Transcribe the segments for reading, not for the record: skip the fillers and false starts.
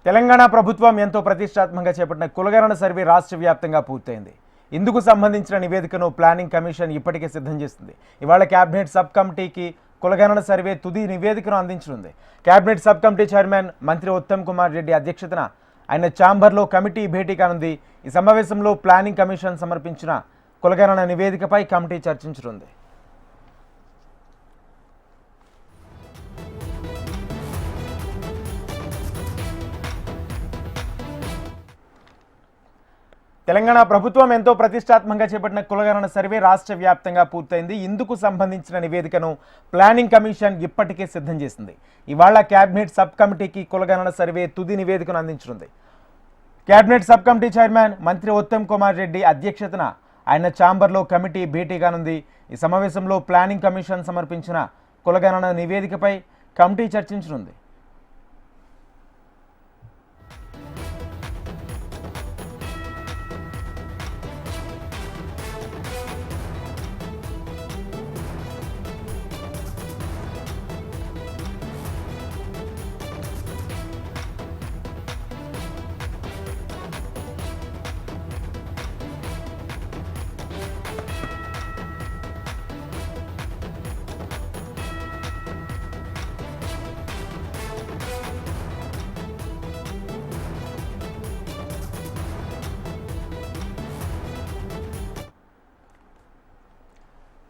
తెలంగాణ ప్రభుత్వం ఎంతో ప్రతిష్టాత్మకంగా చేపట్టిన కులగణన సర్వే రాష్ట్ర వ్యాప్తంగా పూర్తయింది. ఇందుకు సంబంధించిన నివేదికను ప్లానింగ్ కమిషన్ ఇప్పటికే సిద్ధం చేస్తుంది. ఇవాళ కేబినెట్ సబ్ కమిటీకి కులగణన సర్వే తుది నివేదికను అందించనుంది. కేబినెట్ సబ్ కమిటీ చైర్మన్ మంత్రి ఉత్తమ్ కుమార్ రెడ్డి అధ్యక్షతన ఆయన ఛాంబర్లో కమిటీ భేటీ కానుంది. ఈ సమావేశంలో ప్లానింగ్ కమిషన్ సమర్పించిన కులగణన నివేదికపై కమిటీ చర్చించనుంది. తెలంగాణ ప్రభుత్వం ఎంతో ప్రతిష్టాత్మకంగా చేపట్టిన కులగణన సర్వే రాష్ట్ర వ్యాప్తంగా పూర్తయింది. ఇందుకు సంబంధించిన నివేదికను ప్లానింగ్ కమిషన్ ఇప్పటికే సిద్ధం చేసింది. ఇవాళ కేబినెట్ సబ్ కమిటీకి కులగణన సర్వే తుది నివేదికను అందించనుంది. కేబినెట్ సబ్ కమిటీ చైర్మన్ మంత్రి ఉత్తమ్ కుమార్ రెడ్డి అధ్యక్షతన ఆయన ఛాంబర్లో కమిటీ భేటీ కానుంది. ఈ సమావేశంలో ప్లానింగ్ కమిషన్ సమర్పించిన కులగణన నివేదికపై కమిటీ చర్చించనుంది.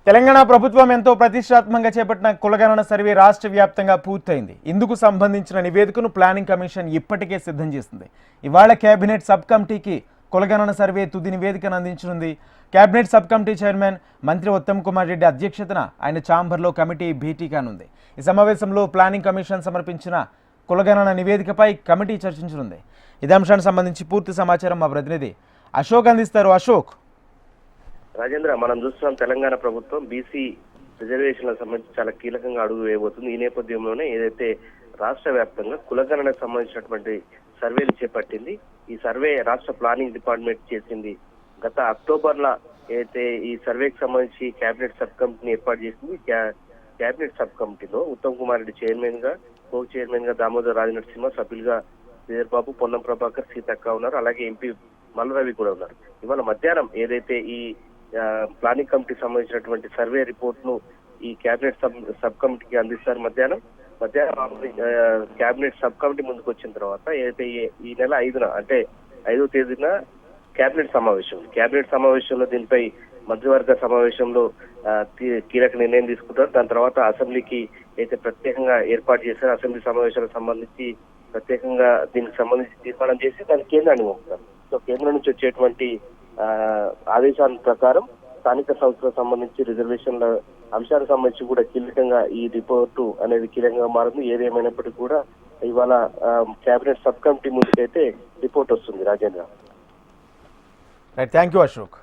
తెలంగాణ ప్రభుత్వం ఎంతో ప్రతిష్టాత్మకంగా చేపట్టిన కులగణన సర్వే రాష్ట్ర వ్యాప్తంగా పూర్తయింది. ఇందుకు సంబంధించిన నివేదికను ప్లానింగ్ కమిషన్ ఇప్పటికే సిద్ధం చేసింది. ఇవాళ కేబినెట్ సబ్ కమిటీకి కులగణన సర్వే తుది నివేదికను అందించనుంది. కేబినెట్ సబ్ కమిటీ చైర్మన్ మంత్రి ఉత్తమ్ కుమార్ రెడ్డి అధ్యక్షతన ఆయన ఛాంబర్లో కమిటీ భేటీ కానుంది. ఈ సమావేశంలో ప్లానింగ్ కమిషన్ సమర్పించిన కులగణన నివేదికపై కమిటీ చర్చించనుంది. ఇదే అంశానికి సంబంధించి పూర్తి సమాచారం మా ప్రతినిధి అశోక్ అందిస్తారు. అశోక్. రాజేంద్ర, మనం చూస్తున్నాం తెలంగాణ ప్రభుత్వం బీసీ రిజర్వేషన్లకు సంబంధించి చాలా కీలకంగా అడుగు వేయబోతుంది. ఈ నేపథ్యంలోనే ఏదైతే రాష్ట్ర వ్యాప్తంగా కులగణనకు సంబంధించినటువంటి సర్వేలు చేపట్టింది. ఈ సర్వే రాష్ట్ర ప్లానింగ్ డిపార్ట్మెంట్ చేసింది. గత అక్టోబర్లో ఏదైతే ఈ సర్వేకి సంబంధించి కేబినెట్ సబ్ కమిటీని ఏర్పాటు చేసింది. కేబినెట్ సబ్ కమిటీలో ఉత్తమ్ కుమార్ రెడ్డి చైర్మన్ గా, కో చైర్మన్ గా దామోదర్ రాజనరసింహ, సభ్యులుగా శ్రీధర్ బాబు, పొన్నం ప్రభాకర్, సీతక్క ఉన్నారు. అలాగే ఎంపీ మల్లురవి కూడా ఉన్నారు. ఇవాళ మధ్యాహ్నం ఏదైతే ఈ ప్లానింగ్ కమిటీకి సంబంధించినటువంటి సర్వే రిపోర్ట్ ను ఈ కేబినెట్ సబ్ కమిటీకి అందిస్తారు. మధ్యాహ్నం కేబినెట్ సబ్ కమిటీ ముందుకు వచ్చిన తర్వాత ఏదైతే ఈ నెల 5న అంటే 5వ తేదీన కేబినెట్ సమావేశంలో దీనిపై మంత్రివర్గ సమావేశంలో కీలక నిర్ణయం తీసుకుంటారు. దాని తర్వాత అసెంబ్లీకి అయితే ప్రత్యేకంగా ఏర్పాటు చేశారు. అసెంబ్లీ సమావేశాలకు సంబంధించి ప్రత్యేకంగా దీనికి సంబంధించి తీర్మానం చేసి దాన్ని కేంద్రాన్ని పంపుతారు. సో కేంద్రం నుంచి వచ్చేటువంటి ఆదేశాల ప్రకారం స్థానిక సంస్థలకు సంబంధించి రిజర్వేషన్ల అంశాలకు సంబంధించి కూడా కీలకంగా ఈ రిపోర్టు అనేది కీలకంగా మారింది. ఏదేమైనప్పటికీ కూడా ఇవాళ కేబినెట్ సబ్ కమిటీ ముందుకైతే రిపోర్ట్ వస్తుంది. రాజేంద్ర. Thank you Ashok.